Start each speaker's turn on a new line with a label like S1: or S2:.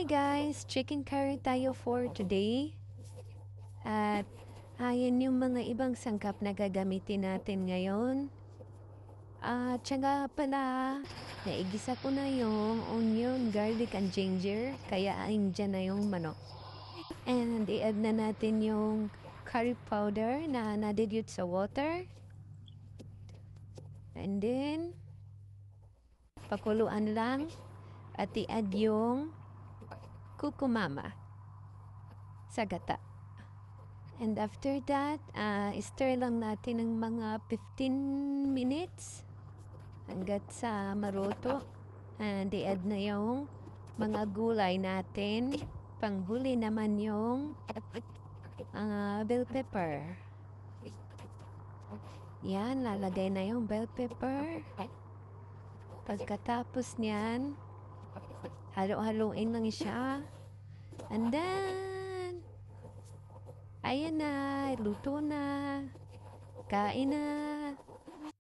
S1: Hi guys! Chicken curry tayo for today. At ayan yung mga ibang sangkap na gagamitin natin ngayon. At syaga pala, naigisa ko na yung onion, garlic, and ginger. Kaya andyan na yung manok. And i-add na natin yung curry powder na nadilute sa water. And then, pakuluan lang. At i-add yung kukumama sa gata. And after that, stir lang natin ng mga 15 minutes hanggat sa maruto. And i-add na yung mga gulay natin. Panghuli naman yung bell pepper. Yan, lalagay na yung bell pepper. Pagkatapos niyan, halo-haloin lang siya. And then, ayan na, luto na. Kain na.